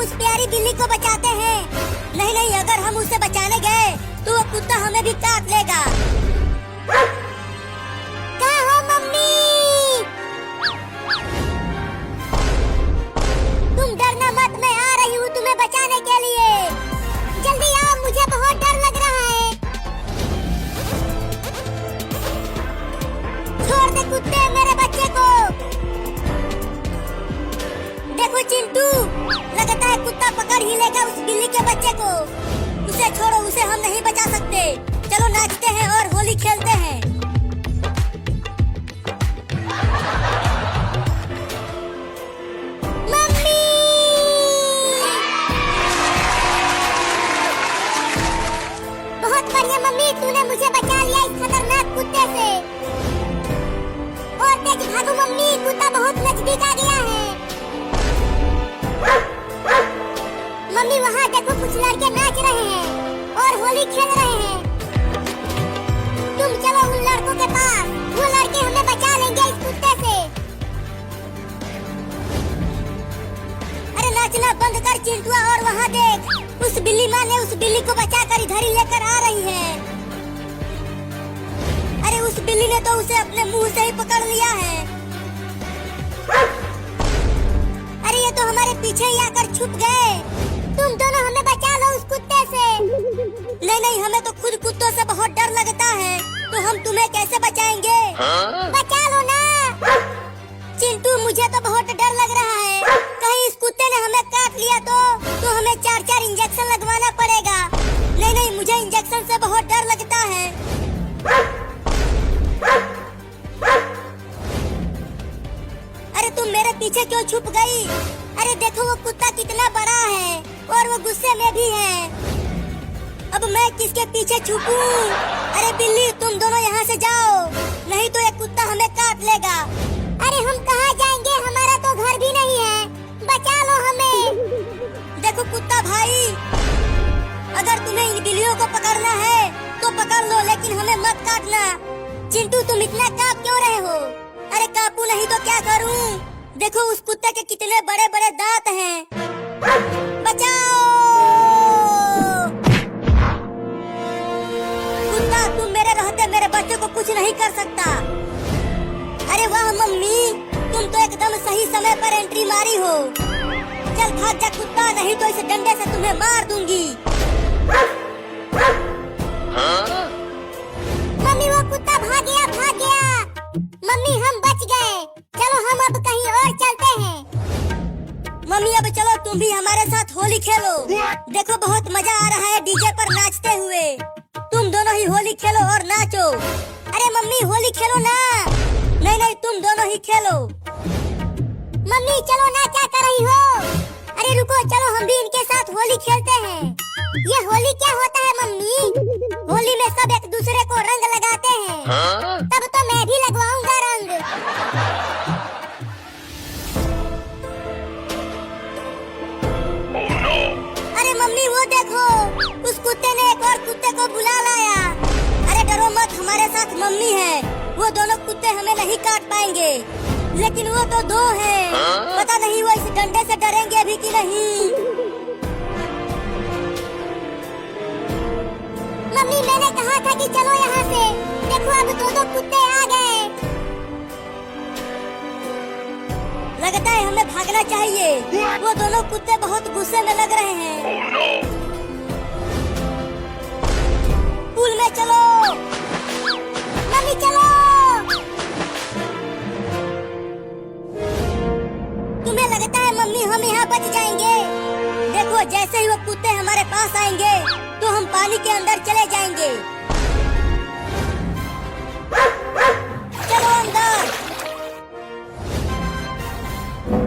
उस प्यारी बिल्ली को बचाते हैं। नहीं नहीं, अगर हम उसे बचाने गए तो वो कुत्ता हमें भी काट लेगा। कहाँ हो मम्मी? तुम डरना मत, मैं आ रही हूँ तुम्हें बचाने के लिए। जल्दी आओ, मुझे बहुत डर लग रहा है। छोड़ दे कुत्ते मेरे बच्चे को। देखो चिंटू, लगता है कुत्ता पकड़ ही लेगा उस बिल्ली के बच्चे को। उसे छोड़ो, उसे हम नहीं बचा सकते। चलो नाचते हैं और होली खेलते हैं। मम्मी! बहुत बढ़िया मम्मी, तूने मुझे बचा लिया इस खतरनाक कुत्ते से। और तेज भागो मम्मी, कुत्ता बहुत नजदीक आ गया है। मम्मी वहाँ देखो, कुछ लड़के नाच रहे हैं और होली खेल रहे हैं। तुम चलो उन लड़कों के पास, वो लड़के हमें बचा लेंगे इस कुत्ते से। अरे नाचना बंद कर चिंटुआ, और वहाँ देख, उस बिल्ली माँ ने उस बिल्ली को बचाकर इधर ही लेकर आ रही है। अरे उस बिल्ली ने तो उसे अपने मुंह से ही पकड़ लिया है। अरे ये तो हमारे पीछे ही आकर छुप गए। तुम दोनों हमें बचा लो उस कुत्ते से। नहीं नहीं, हमें तो खुद कुत्तों से बहुत डर लगता है, तो हम तुम्हें कैसे बचाएंगे? बचा लो ना। चिंटू, मुझे तो बहुत डर लग रहा है, कहीं इस कुत्ते ने हमें काट लिया तो हमें 4-4 इंजेक्शन लगवाना पड़ेगा। नहीं नहीं, मुझे इंजेक्शन से बहुत डर लगता है। अरे तुम मेरे पीछे क्यों छुप गई? अरे देखो वो कुत्ता कितना बड़ा है और वो गुस्से में भी है। अब मैं किसके पीछे छुपूं? अरे बिल्ली, तुम दोनों यहाँ से जाओ, नहीं तो ये कुत्ता हमें काट लेगा। अरे हम कहाँ जाएंगे, हमारा तो घर भी नहीं है, बचा लो हमें। देखो कुत्ता भाई, अगर तुम्हें इन बिल्लियों को पकड़ना है तो पकड़ लो, लेकिन हमें मत काटना। चिंटू, तुम इतना कांप क्यों रहे हो? अरे कांपू नहीं तो क्या करूं? देखो उस कुत्ते के कितने बड़े बड़े दांत हैं। बचाओ! कुत्ता, तुम मेरे रहते मेरे बच्चे को कुछ नहीं कर सकता। अरे वाह मम्मी, तुम तो एकदम सही समय पर एंट्री मारी हो। चल भाग जा कुत्ता, नहीं तो इस डंडे से तुम्हें मार दूंगी। मम्मी, वो कुत्ता भाग गया, भाग गया। मम्मी, हम बच गए। चलो हम अब कहीं और चलते हैं। मम्मी, अब चलो तुम भी हमारे साथ होली खेलो। देखो बहुत मजा आ रहा है डीजे पर नाचते हुए। तुम दोनों ही होली खेलो और नाचो। अरे मम्मी, होली खेलो ना। नहीं नहीं, तुम दोनों ही खेलो। मम्मी चलो ना, क्या कर रही हो? अरे रुको, चलो हम भी इनके साथ होली खेलते हैं। ये होली क्या होता है मम्मी? होली में सब एक दूसरे को रंग लगाते हैं। तब तो मैं भी लगवाऊंगा रंग। अरे मम्मी वो देखो, उस कुत्ते ने एक और कुत्ते को बुला लाया। अरे डरो मत, हमारे साथ मम्मी है। वो दोनों कुत्ते हमें नहीं काट पाएंगे, लेकिन वो तो 2 हैं। पता नहीं वो इस डंडे से डरेंगे भी कि नहीं। मम्मी, मैंने कहा था कि चलो यहाँ से। देखो अब 2 कुत्ते आ गए। लगता है हमें भागना चाहिए। वो दोनों कुत्ते बहुत गुस्से में लग रहे हैं। पुल में चलो मम्मी, चलो। तुम्हें लगता है मम्मी हम यहाँ बच जाएंगे? देखो जैसे ही वो कुत्ते हमारे पास आएंगे तो हम पानी के अंदर चले जाएंगे। चलो अंदर।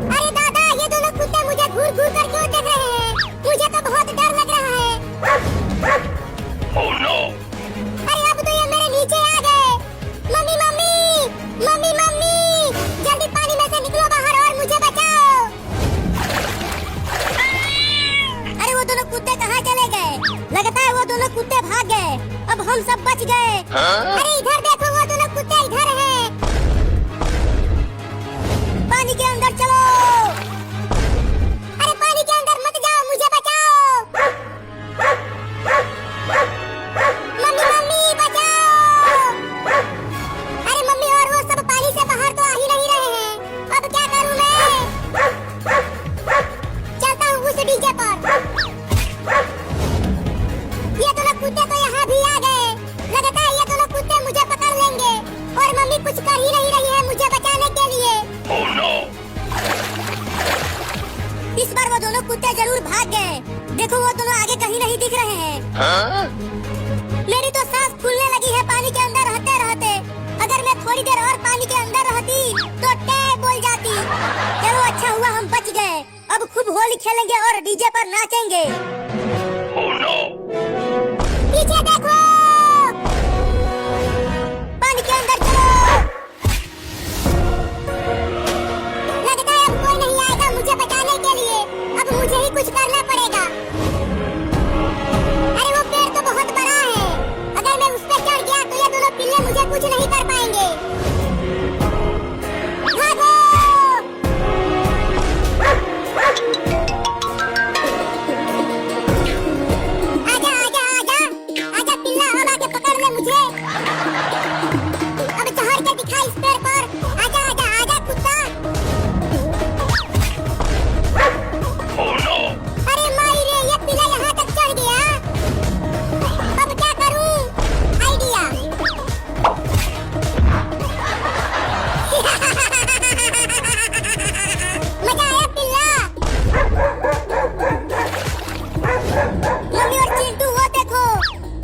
अरे दादा, ये दोनों कुत्ते मुझे घूर घूर कर क्यों देख रहे हैं? मुझे तो बहुत डर लग रहा है। Oh no! अरे अब तो ये मेरे नीचे आ गए। मम्मी मम्मी मम्मी मम्मी, जल्दी पानी में से निकलो बाहर और मुझे बचाओ। अरे वो दोनों कुत्ते कहाँ चले गए? लगता है वो दोनों कुत्ते भाग गए। अब हम सब बच गए। अरे इधर देखो, वो दोनों कुत्ते इधर हैं। पानी के अंदर चलो। अरे पानी के अंदर मत जाओ। और वो दोनों कुत्ते जरूर भाग गए। देखो वो दोनों आगे कहीं नहीं दिख रहे हैं। मेरी तो सांस फूलने लगी है पानी के अंदर रहते रहते। अगर मैं थोड़ी देर और पानी के अंदर रहती तो टै बोल जाती। चलो अच्छा हुआ हम बच गए। अब खूब होली खेलेंगे और डीजे पर नाचेंगे। Oh no! पीछे देखो, पानी के अंदर चलो। लगता है अब कोई नहीं आएगा मुझे बचाने के लिए। अब मुझे ही कुछ करना पड़ेगा। अरे वो पेड़ तो बहुत बड़ा है। अगर मैं उस पर चढ़ गया तो ये दोनों पिल्ले मुझे कुछ नहीं कर पाएंगे। भागो! आजा आजा आजा आजा पिल्ला, अब आके पकड़ ले मुझे। अब चढ़ के दिखा इस पेड़ पर। आजा आजा आजा कुत्ता। Oh no! अरे माई रे, ये पिल्ला यहाँ तक चढ़ गया। अब क्या करूं? आइडिया। मजा आया पिल्ला। मम्मी और चिंटू वो देखो,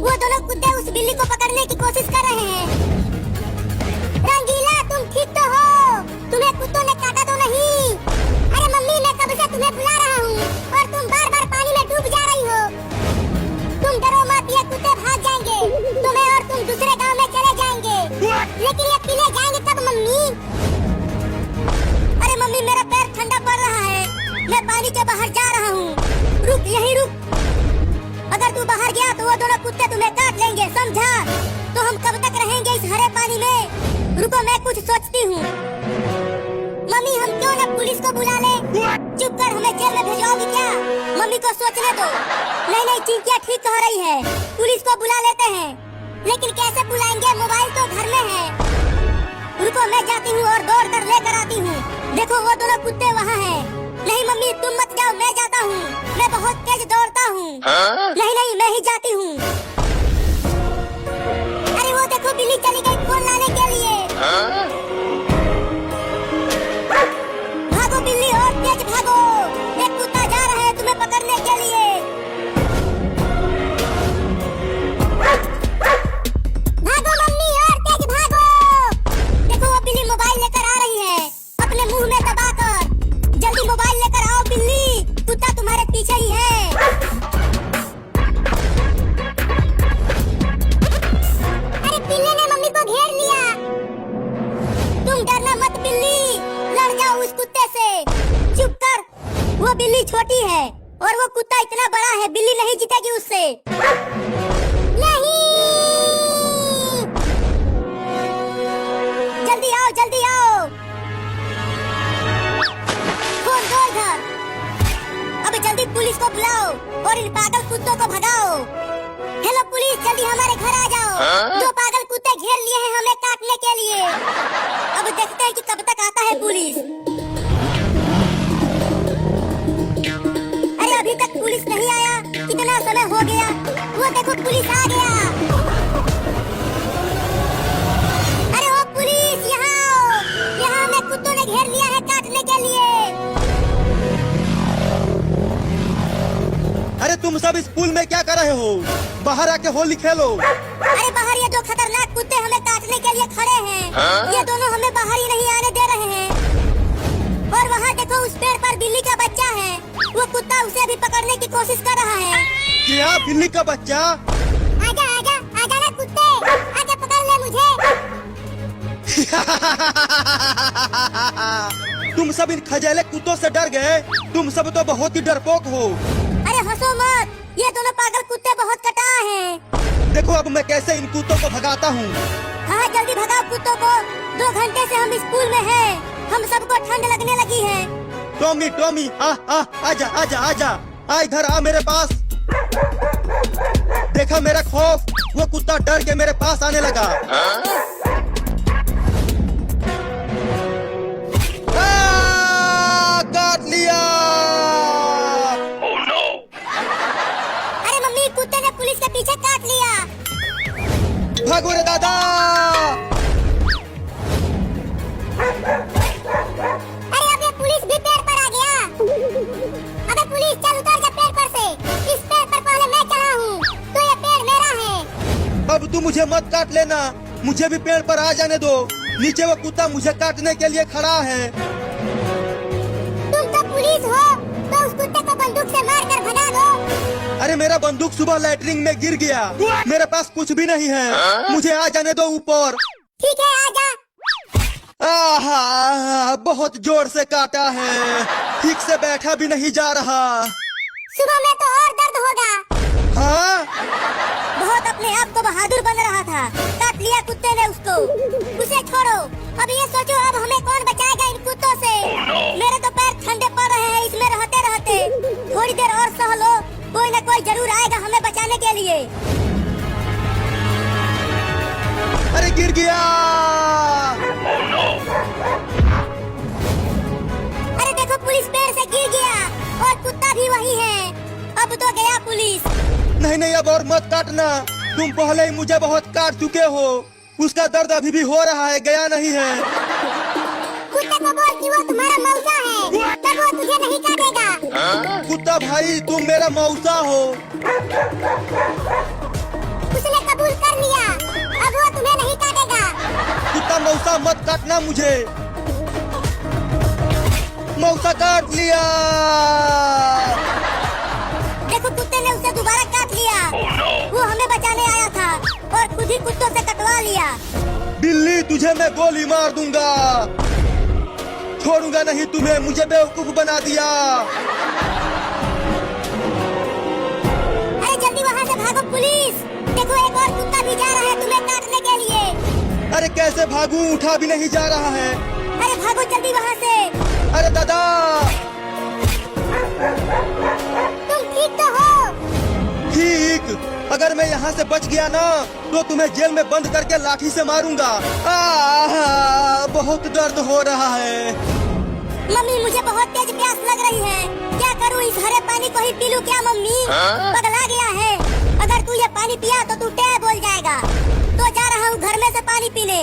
वो दोनों कुत्ते उस बिल्ली को पकड़ने की कोशिश कर रहे हैं। रंगीला तुम ठीक तो हो? तुम्हें कुत्तों ने काटा तो नहीं? अरे मम्मी मैं कब से तुम्हें बुला रहा हूँ और तुम बार बार पानी में डूब जा रही हो। तुम डरो मत, ये कुत्ते भाग जाएंगे। तुम्हें और तुम दूसरे गांव में चले जाएंगे। लेकिन ये पिले जाएंगे तब मम्मी। अरे मम्मी मेरा पैर ठंडा पड़ रहा है। मैं पानी के बाहर जा रहा हूँ। रुक, यहीं रुक। अगर तू बाहर गया तो वो दोनों कुत्ते तुम्हें काट लेंगे, समझा? तो हम कब तक रहेंगे इस हरे पानी में? रुको मैं कुछ सोचती हूँ। मम्मी हम क्यों ना पुलिस को बुला ले? चुप कर, हमें जेल में भेजवाओगी क्या? मम्मी को सोचने दो। नहीं नहीं, चिंकिया ठीक कह रही है, पुलिस को बुला लेते हैं। लेकिन कैसे बुलाएंगे? मोबाइल तो घर में है। रुको मैं जाती हूँ और दौड़ कर लेकर आती हूँ। देखो वो दोनों कुत्ते वहाँ हैं। नहीं मम्मी तुम मत जाओ, मैं जाता हूँ। मैं बहुत तेज दौड़ता हूँ। नहीं नहीं मैं ही जाती हूँ। अरे वो देखो बिल्ली चली गई फोन लाने के लिए। भागो बिल्ली और तेज भागो। एक कुत्ता जा रहा है तुम्हें पकड़ने के लिए। भागो मम्मी और तेज भागो। देखो वो बिल्ली मोबाइल लेकर आ रही है, अपने मुंह में दबाकर। जल्दी मोबाइल लेकर आओ बिल्ली, कुत्ता तुम्हारे पीछे ही है। अरे बिल्ली ने मम्मी को घेर लिया। तुम डरना मत बिल्ली, लड़ जाओ उस कुत्ते से। चुप कर, वो बिल्ली छोटी है और वो कुत्ता इतना बड़ा है, बिल्ली नहीं जीतेगी उससे। नहीं, जल्दी आओ जल्दी आओ। फोन दो इधर। अब जल्दी पुलिस को बुलाओ और इन पागल कुत्तों को भगाओ। हेलो पुलिस, जल्दी हमारे घर आ जाओ। दो पागल कुत्ते घेर लिए हैं हमें काटने के लिए। अब देखते हैं कि कब तक आता है पुलिस। अरे अभी तक पुलिस नहीं आया, कितना समय हो गया। वो देखो पुलिस आ गया। अरे ओ पुलिस यहाँ आओ, यहाँ हमें कुत्तों ने घेर लिया है काटने के लिए। अरे तुम सब इस पूल में क्या कर रहे हो? बाहर आके होली खेलो। अरे बाहर ये दो खतरनाक कुत्ते हमें काटने के लिए खड़े हैं। ये दोनों हमें बाहर ही नहीं आने दे रहे हैं। और वहाँ देखो उस पेड़ पर बिल्ली का बच्चा है, वो कुत्ता उसे भी पकड़ने की कोशिश कर रहा है। क्या बिल्ली का बच्चा? आजा आजा आजा ना कुत्ते, आजा पकड़ ले मुझे। तुम सब इन खजेले कुत्तों से डर गए? तुम सब तो बहुत ही डरपोक हो। अरे हंसो मत, ये दोनों पागल कुत्ते बहुत कटा हैं। देखो अब मैं कैसे इन कुत्तों को भगाता हूँ। हाँ जल्दी भगाओ कुत्तों को। 2 घंटे से हम स्कूल में हैं, हम सबको ठंड लगने लगी है। टॉमी टॉमी आजा आजा आजा, आ इधर आ मेरे पास। देखा मेरा खौफ, वो कुत्ता डर के मेरे पास आने लगा। काट लिया। Oh no! अरे मम्मी कुत्ते ने पुलिस के पीछे काट लिया। भागो रे दादा। अरे अब ये पुलिस भी पेड़ पर आ गया। अबे मुझे मत काट लेना, मुझे भी पेड़ पर आ जाने दो। नीचे वो कुत्ता मुझे काटने के लिए खड़ा है। तुम तो पुलिस हो, तो उस कुत्ते को बंदूक से मार कर भगा दो। अरे मेरा बंदूक सुबह लैट्रिन में गिर गया, मेरे पास कुछ भी नहीं है, मुझे आ जाने दो ऊपर। ठीक है, आजा। आहा, बहुत जोर से काटा है, ठीक से बैठा भी नहीं जा रहा। सुबह में तो और दर्द होगा। हाँ? बहुत अपने आप को बहादुर बन रहा था, काट लिया कुत्ते ने उसको। उसे छोड़ो, अब ये सोचो अब हमें कौन बचाएगा इन कुत्तों से। मेरे तो पैर ठंडे पड़ रहे हैं इसमें रहते रहते। थोड़ी देर और सह लो, कोई न कोई जरूर आएगा हमें बचाने के लिए। अरे गिर गया। अरे देखो, पुलिस पेड़ से गिर गया और कुत्ता भी वही है। अब तो गया पुलिस। नहीं नहीं, अब और मत काटना, तुम पहले ही मुझे बहुत काट चुके हो, उसका दर्द अभी भी हो रहा है, गया नहीं है। कुत्ते को बोल कि वो तुम्हारा मौसा है, तब वो तुझे नहीं काटेगा। कुत्ता भाई, तुम मेरा मौसा हो। उसने कबूल कर लिया, अब वो तुम्हें नहीं काटेगा। कुत्ता मौसा, मत काटना मुझे। मौसा काट लिया। देखो, कुत्ते ने उसे दोबारा काट लिया। वो हमें बचाने आया था और खुद ही कुत्तों से कटवा लिया। बिल्ली, तुझे मैं गोली मार दूंगा, छोड़ूंगा नहीं तुम्हें, मुझे बेवकूफ बना दिया। अरे जल्दी वहाँ से भागो पुलिस, देखो एक और कुत्ता भी जा रहा है तुम्हें काटने के लिए। अरे कैसे भागूं, उठा भी नहीं जा रहा है। अरे भागो जल्दी वहाँ से। अरे दादा, तुम ठीक तो हो? ठीक, अगर मैं यहाँ से बच गया ना तो तुम्हें जेल में बंद करके लाठी से मारूंगा। बहुत दर्द हो रहा है। मम्मी, मुझे बहुत तेज प्यास लग रही है, क्या करूँ? इस हरे पानी को ही पी लूं क्या मम्मी? पगला गया है, अगर तू ये पानी पिया तो तू टे बोल जाएगा। तो जा रहा हूँ घर में से पानी पीने,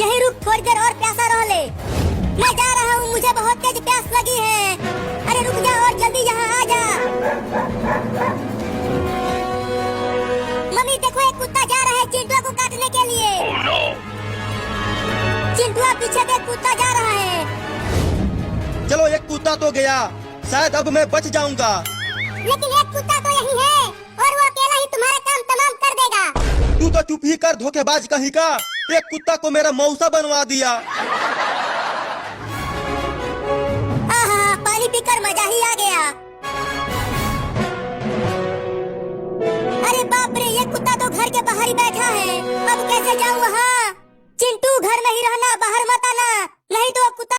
यही रुक, थोड़ी देर और प्यासा रह ले। मैं जा रहा हूँ, मुझे बहुत तेज प्यास लगी है। अरे रुक जा और जल्दी यहाँ आ जा। मम्मी देखो, एक कुत्ता जा रहा है चिंटुआ को काटने के लिए। चिंटुआ पीछे देख, कुत्ता जा रहा है। चलो, एक कुत्ता तो गया, शायद अब मैं बच जाऊंगा। लेकिन एक कुत्ता तो यही है और वो अकेला ही तुम्हारा काम तमाम कर देगा। तू तो चुप ही कर, धोखेबाज कहीं का, एक कुत्ता को मेरा मौसा बनवा दिया। आहा, पानी पीकर मजा ही आ गया। अरे बाप रे, ये कुत्ता तो घर के बाहर ही बैठा है, अब कैसे जाऊँ वहाँ? चिंटू, घर में ही रहना, बाहर मत आना, नहीं तो कुत्ता